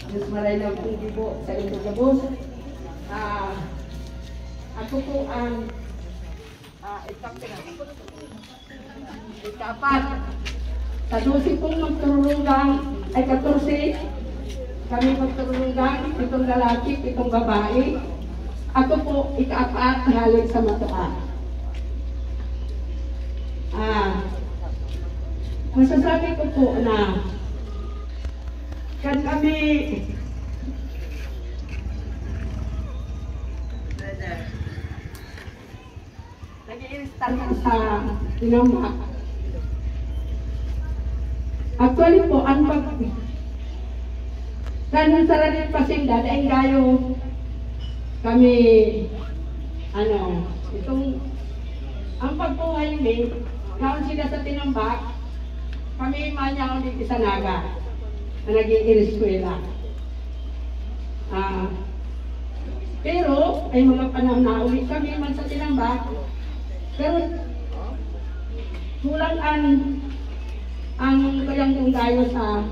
Diyos maray na pundi po sa inyong gabos. Ako po ang ikapat. Sa 12 pong magturulungan, ay 14, kami magturulungan, 7 lalaki, 7 babae. Ako po ikapat halin sa matuan. Masasabi ko po na kan kami nag-i-install sa tinambak. Actually po, ang kanon sa radit pasinda, dahil gayo kami, itong, ang pagpuhay ni, naon sila sa tinambak, kami manyaw ni Kisanaga, na nag-i-eskwela. Pero, ay mga panahon na ulit kami man sa tinambak, pero, kulang ang kayang kong tayo sa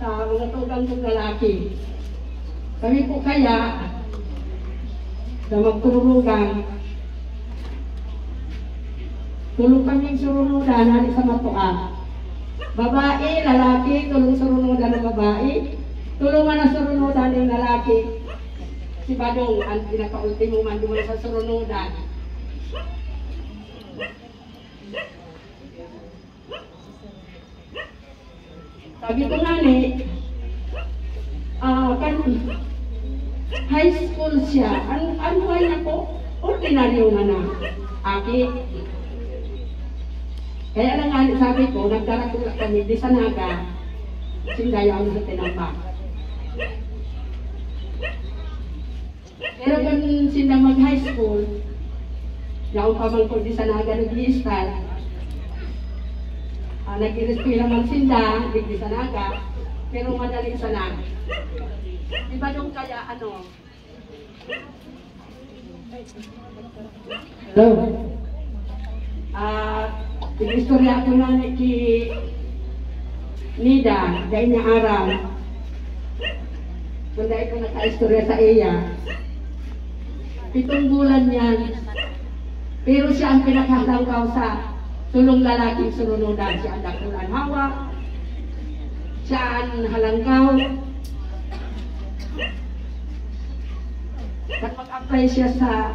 mga tugang kong lalaki. Kami po kaya, na magturulugan, tulong kaming surunudan natin sa matuan. Babae, lalaki, tulong surunudan ng babae. Tulungan na surunudan ng lalaki. Si Badong, ang pinaka-ultimo man doon sa surunudan. Sabi ko nga kan high school siya. Ano ay ako? Ordinaryo nga na. Aki. Kaya lang nga sabi ko, nagdaratula kami di sa Naga, sindayaw sa tinambak. Pero kung sinda mag-high school, yaong pa man ko di sa Naga nag-i-style, nag-i-reskwela man sinda, di sa Naga, pero madali sa Naga. Di ba nung kaya Hello? Istorya ko na ni Nida, dahil niya araw. Kung dahil ko naka-istorya sa iya. 7 bulan yan. Pero siya ang pinakahalangkaw sa tulong lalaking sununudan. Siya ang dakulan hawa. Siya ang halangkaw. At mag-apply siya sa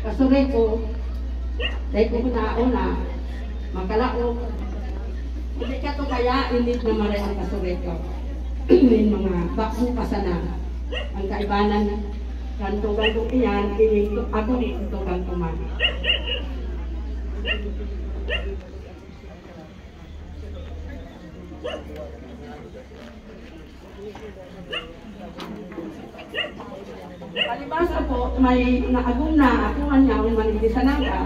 Kasureko, dahil ko na makalaog. Hindi ka to kaya, hindi na maray ang Kasureko. Yung mga bakso pasana. Ang kaibanan, ganto-ganto iyan, ako ni ganto-ganto man. Palibasa po, may naagong na ako nga ang Manigdisanaga.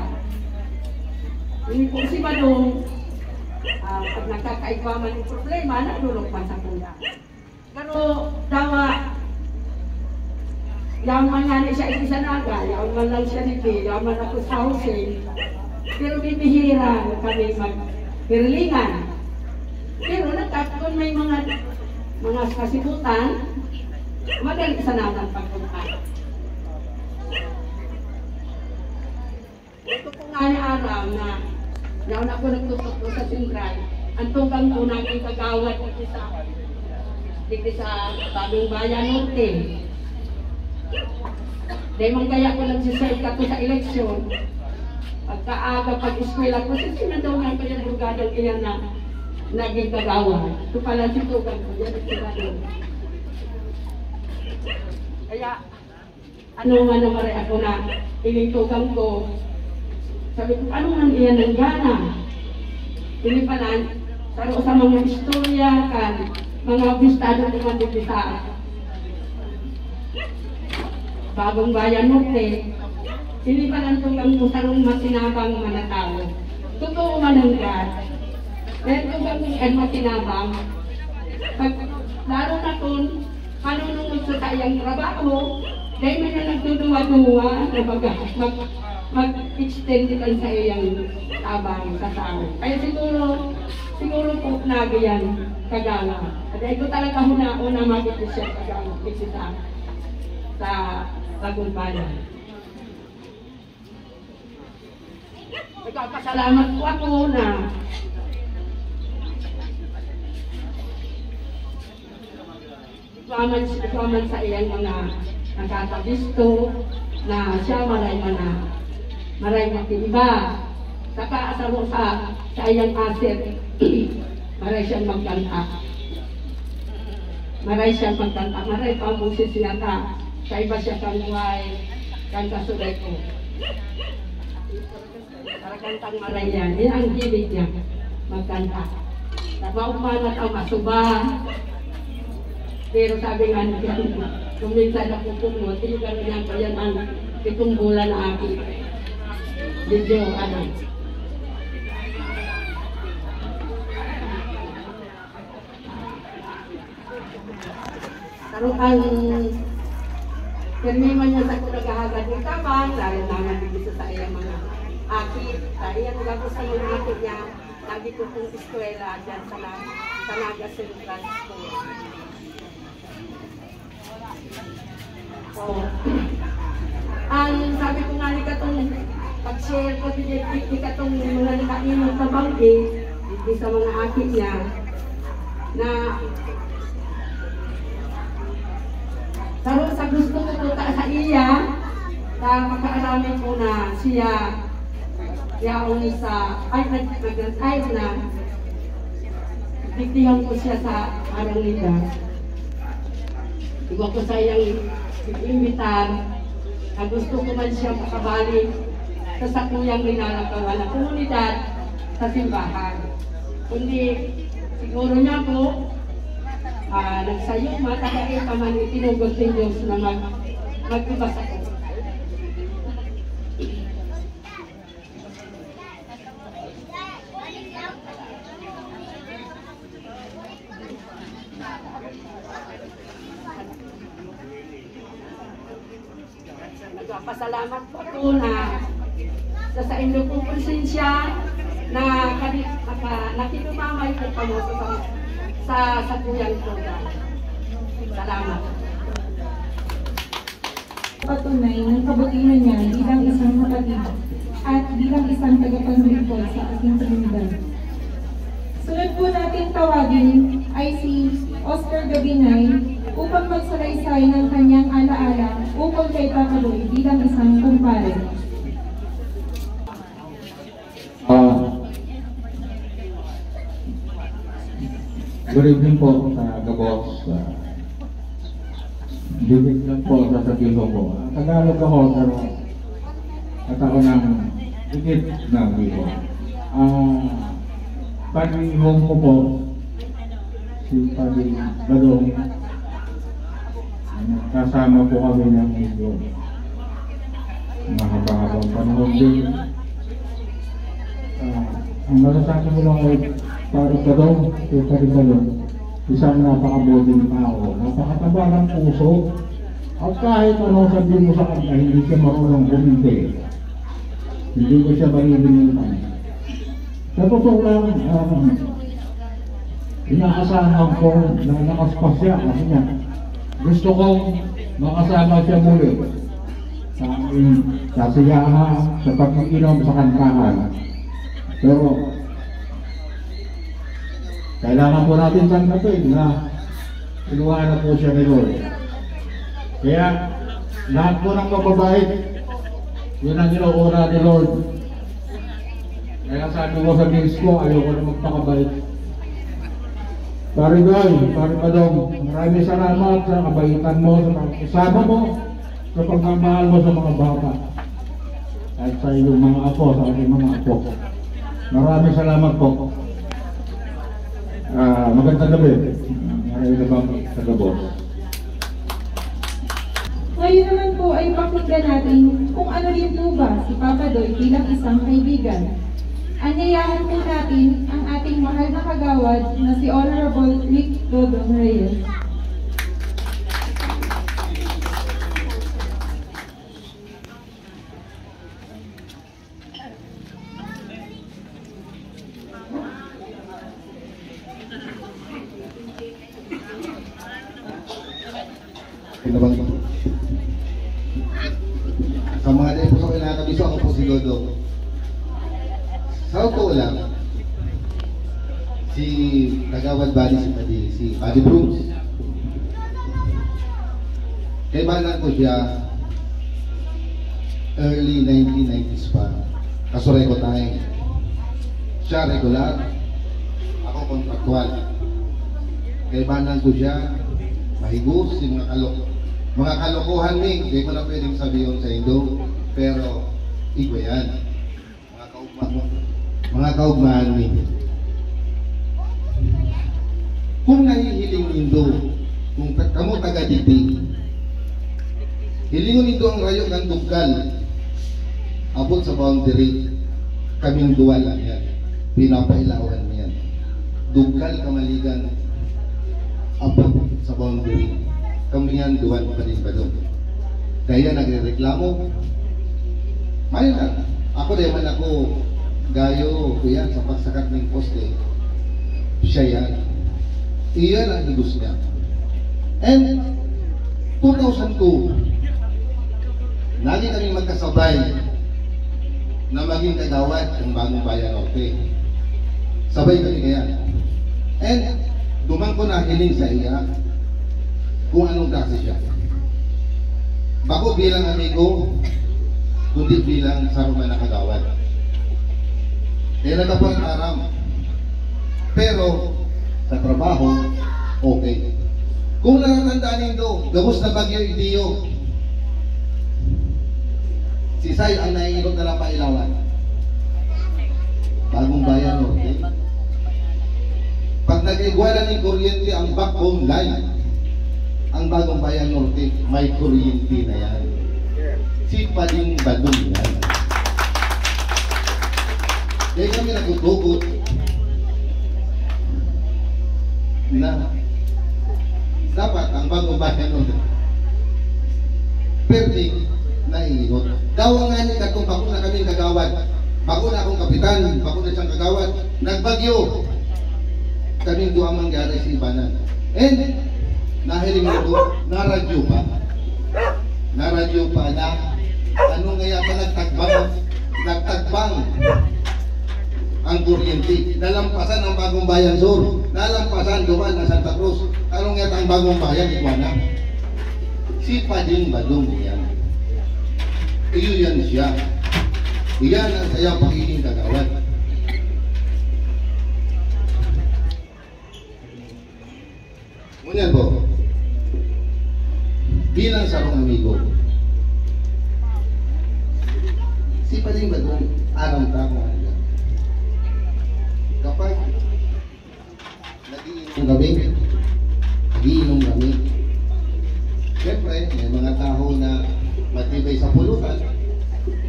Hindi po si Badong, pag nagkakaigwaman yung problema, nagdulog man sa kuya. Pero dawa, yaman nga siya Igdisanaga, yaman lang siya ni P, yaman ako sa housing. Pero bibihira kami mag-hirlingan. Pero kung may mga kasibutan, madali sa naman pagpunta. Ito po nga ni araw na yaon ako nagtutok ko sa Singray. Ang tugang ko natin kagawad dito sa Bagong Bayan Norte. Dahil man kaya ko nagsisay ka to sa eleksyon. Pagkaaga pag-eskwela ko, sinadaw ko yung bugadang iyan na naging kagawad. Ito pala si tugang ko, yan ang sinadaw. Kaya, nga naman ako na initugang ko. Sabi ko, ano man iyan ng gana? Pinipalan, saro sa mga istorya kan, mga bistado naman dito sa Bagong Bayan Norte. Pinipalan tugang ko sarong masinabang manatao. Totoo man ang God. Dahil tugang ko ang masinabang. Lalo na kung manunungod sa kayang trabaho, dahil may na nagduduwa-duwa na mag-extend lang sa iyang tabang sa tao. Kaya siguro po nagayan kagala. At ko talaga una makita siya pag-bisita sa Tagumpayan. Nagpapasalamat po ako na ikaman sa iyang mga nakatabisto na siya maray iba. Saka asaro sa iyang asir, maray siyang magkanta. Maray pa mo si sinata. Sa iba siya kanuhay, kan kasuray ko. Para kantang maray yan. Yan ang hilig niya, magkanta. Maumanat ang masuba. Pero sabi nga niya, kung minsan ako pumunod, tinigaran niya ko yan ang 7 bulan na aking video, Karong ang permiman niya sa kunagahagad ng tabang, lalo naman dito sa iyang mga akit, sa iyang gagos sa mga akit niya, lagi ko pong eskwela dyan sa Naga Central School. So, ang sabi ko nga ni katong pag-share ko ni katong mga nakainong tabanggi, di sa mga akit niya, na karon sa gusto ko punta sa iya, na makaaramin ko na siya yaon sa nag-ay na bigtihan ko siya sa arang nila. Iba ko sa iyang imbitar na gusto ko man siya makabalik sa sakuyang linalakawan na komunidad sa simbahan. Kundi siguro niya po nagsayong matagain pa man itinugod ng Diyos na mag-ibas ako. Nagpapasalamat po ako na sa inyo pong presensya na nakitumamay po kamo sa kuyang program. Salamat. Patunay ng kabutihan niya bilang isang kapatid at bilang isang tagapagluto sa ating komunidad. Sunod po natin tawagin ay si Oscar Gabinay upang magsalaysay ng kanyang alaala upang kay Papaloy bilang isang kumpare. Good evening po sa Gabos. Bibig lang po sasabihin ko. Tagalog ako pero at ako ng higit na bigo. Pag-home ko po si Padre Badong, kasama po kami ng medyo mahaba-habang panahon din. Ang masasabi ko lang ay Padre Badong, isang napakabuting tao, napakataba ng puso, at kahit anong sabihin mo sa kanya, hindi siya marunong buminte. Hindi ko siya marunong. Sa totoo lang, inaasahan ko na nakaspas siya kasi niya. Gusto kong makasama siya muli sa aming kasiyahan, sa pag-iinom sa kantahan. Pero kailangan po natin tanggapin na inuwaan na po siya ni Lord. Kaya lahat po ng mababait, yun ang inuuna ni Lord. Kaya sabi ko sa miss ko, ayoko na magpakabait. Pare Goy, Pare Badong, maraming salamat sa kabaitan mo, sa pag-usama mo, sa pagmamahal mo sa mga bata. At sa iyong mga apo, sa aking mga apo. Maraming salamat po. Magandang gabi. Maraming nabang taga-boss. Ngayon naman po ay pakinggan natin kung ano rin po ba si Papa Doy bilang isang kaibigan. Anyayahan po natin ang ating mahal na kagawad na si Honorable Rick Dodong Reyes. Pinabang ito. Sa mga din po sa kinakabiso, ako po si Dodong. Sa totoo lang, si Kagawad Bali si Buddy Brooks. Kaibanan ko siya early 1990s pa. Kasurek ko tayo. Siya regular, ako kontraktual. Kaibanan ko siya, mahigos, yung mga kalokohan ni, hindi ko na pwedeng sabihin sa Indo, pero iba yan. Mga kaugmahan ni. Kung nahihiling Indo, kung kamu taga-diti, hilingon ito ang rayo ng Duggal, abot sa boundary, kaming duwal lang yan. Pinapailawan mo yan. Duggal, Kamaligan, abot sa boundary. Kami yan, duwan pa rin ba doon? Kaya nagre-reklamo. May na. Ako din man ako, gayo ko yan sa pagsakat ng poste. Siya yan. Iyan ang higos niya. And 2002, lagi kami magkasabay na maging kagawad ng Bagong Bayan Norte. Sabay kami kaya. And duman ko na hiling sa iya kung anong klase siya. Bako bilang amigo, kundi bilang saruman na kagawad. Kaya nagkapangaram. Pero sa trabaho, okay. Kung nakatandaan nito, gabos na Bagyo Idiyo, si Say ang naiirot na lang pailawan. Bagong Bayan Norte. Pag nag-igwala ng kuryente ang backbone line, ang Bagong Bayan Norte, may kuryente na yan. Si Pading Badong yan. Kaya kami nagtutugot na dapat ang Bagong Bayan Norte perfect na iingot. Daw nga ni katong bako na kami kagawad. Bako na akong kapitan, bako na siyang kagawad. Nagbagyo. Kaming duha mangyari sa Ibanan. And nahiling ko, naradyo pa. Naradyo pa na ano nga pa nagtagbang ang kuryente. Nalampasan ang Bagong Bayan Sur. Nalampasan duman na Santa Cruz. Anong nga ang Bagong Bayan, Iguana? Si Pading Badong yan. Iyo yan siya. Iyan ang sayang pagiging kagawad. Ngunyan po, bilang sarong amigo, si Pading Badong, aram ta kung ano yan. Kapag nagiinom kami, siyempre, may mga tao na matibay sa pulutan,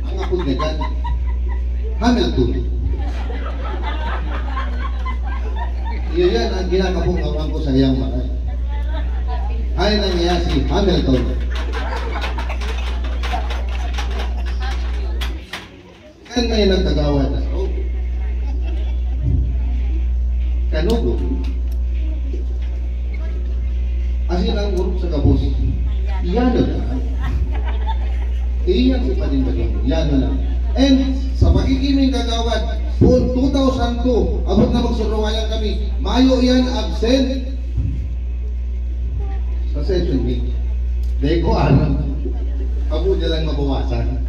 ang apod na dyan, Hamilton. Iyon yan ang ginakapungawan ko sa iyang maray. Ay nangyaya si Hamilton. Kan may nagkagawa na so, kanugo. Asin ang urok sa kabos. Iyan na. Iyan si Pading Badong. Iyan na. And sa pagkikiming kagawad, po 2002, abot na magsuruwayan kami. Mayo yan absent sa session week. Dahil ko alam, abo niya lang mabawasan.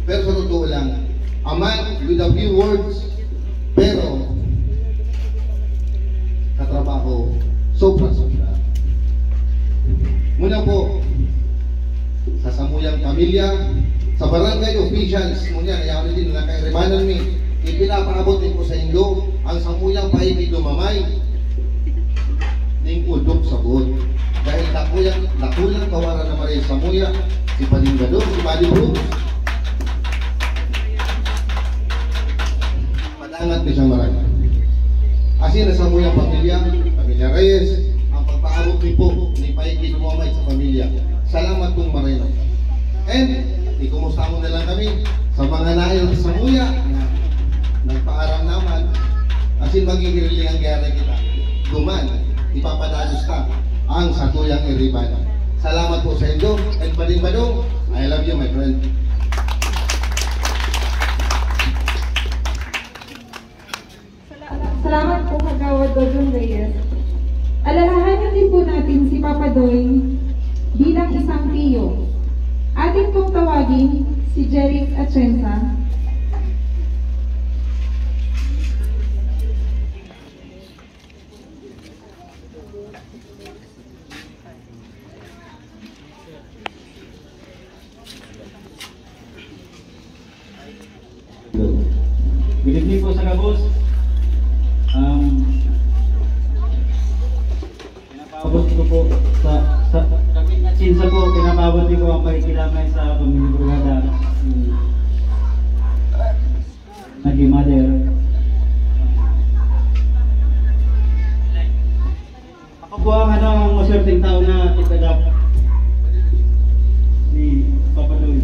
Pero sa totoo lang, a man with a few words, pero katrabaho, sobra-sobra. Muna po, sa samuyang pamilya, sa barangay officials, muna, ayaw din na kay Remanan mi, ipinapaabot din ko sa Indo, ang samuyang paibig lumamay, ning udok sa buod. Dahil nakulang kawaran na maray samuya, si Pading Badong, si Buddy Brooks. Padangat ni siyang marami. Asin na samuyang pamilya Reyes, ang pagpaabot ni po, ni paibig lumamay sa pamilya. Salamat kong maray na. And, ikumusta mo na lang kami sa mga nail sa muya na nagpaaram naman asin magiging ang gyara kita duman, ipapadalos ka ang Satuyang Iriban. Salamat po sa inyo, and Bading-Badong, I love you, my friend. Salamat po, Kagawad Dodong Reyes. Alalahanin din po natin si Papa Doy bilang isang tiyo. Atin pong tawagin si Jeric Atienza. Good evening po sa Gabos. Pinapabot ko po sa kami na Chinsa po, pinapabot ko ang pakikilamay sa pamilya Brigada naging mother. Ako po ang maswerteng tao na ipadap ni Papa Doy.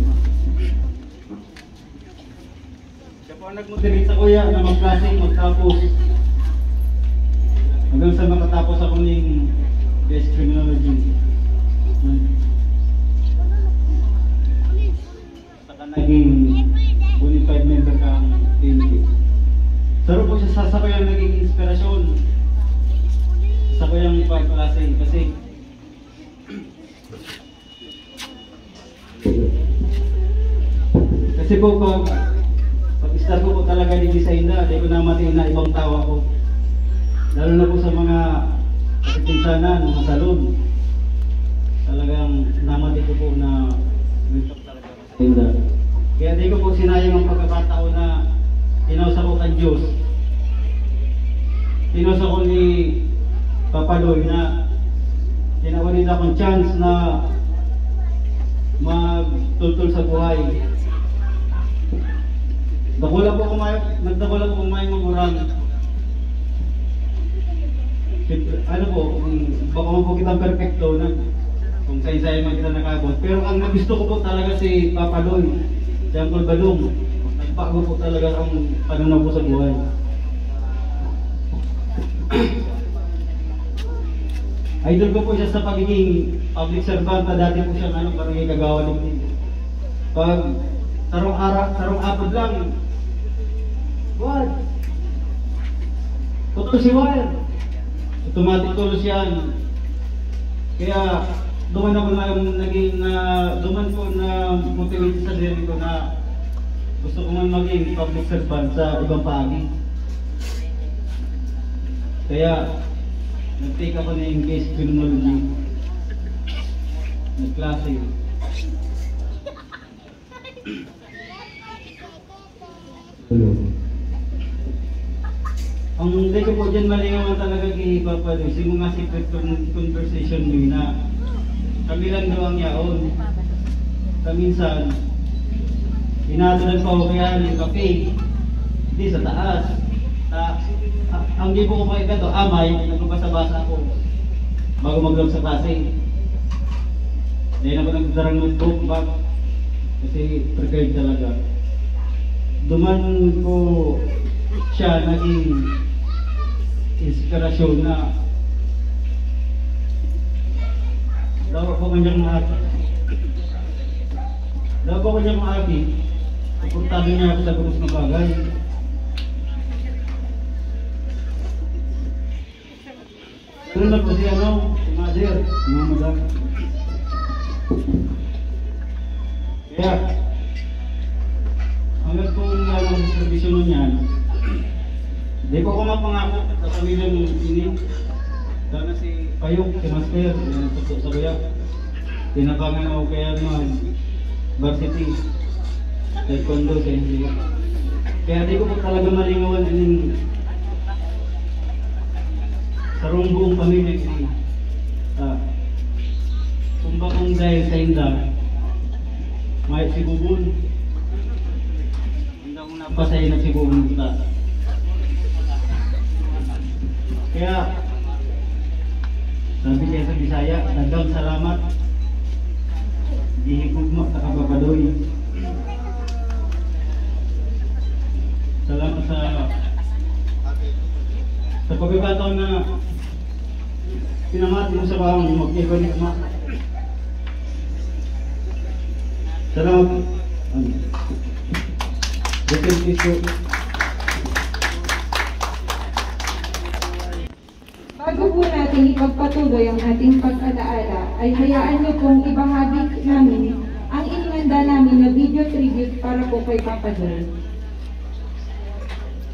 Siya po ang nag-motivate sa kuya na mag-classing, magtapos. Hanggang sa makatapos ako ng best criminology. Saka naging bonafide member kang PNP. Saro po siya sa kuyang naging inspirasyon. Sa kuyang pag-classing kasi po pag-start ko talaga ni design na, hindi ko na matiin na ibang tao ako. Lalo na po sa mga kapitsinsanan, mga salon. Talagang namati ko po na wintok talaga sa tinda. Kaya di ko po sinayang ang pagkakataon na tinausap ko kang Diyos. Tinausap ko ni Papa Doy na tinawan nila akong chance na magtultol sa buhay. Nagdakula po kumain mangurang. Ano po, baka mo po kitang perfecto na kung say-say man kita nakabot. Pero ang nagusto ko po talaga si Papa Doy, si Uncle Badong. Nagpago po talaga ang pananaw ko sa buhay. Idol ko po siya sa pagiging public servant na dati po siya barangay Kagawad. Pag tarong apod lang, what? Putol si wire. Automatic tulos yan. Kaya duman ako duman po na motivate sa sarili ko na gusto ko man maging public servant sa ibang paagi. Kaya nag-take ako na yung case criminology. Nag-klase. Ang hindi ko po dyan malingawan talaga kay Papa Doy, yung mga secret conversation nyo na kami lang daw ang yaon. Kaminsan, inadalan pa ako kaya yung kape, hindi sa taas. Ang gibo ko pa ito, amay, nagpapasa-basa ako bago mag-log sa klase. Dahil ako nagdarang notebook back kasi prepared talaga. Duman ko siya naging inspirasyon na daw ako kanyang mahati. Suportado niya ako sa gurus na bagay. Pero na po si si Mother, si Madam. Kaya, hanggang kung sa servisyon niyan, hindi ko mapangako sa pamilyang ini. Dahil si Payong, si Master, yung sa kuya. Tinabangan ako kaya varsity. Taekwondo sa hindi. Kaya di ko po talaga malingawan yung sarong buong pamilya ini. Kung bakong dahil sa inda, may si Bubun. Hindi ko napasay na si Bubun kita. Kaya, sabi kaya sa Bisaya, dagang salamat. Dihigog mo sa Papa Doy. Salamat sa pagkakataon na pinamati mo sa bawang mag-ibalik ma. Salamat. Bago po natin ipagpatuloy ang ating pag-alaala, ay hayaan niyo pong ibahagi namin ang inihanda namin na video tribute para po kay Papa Joy.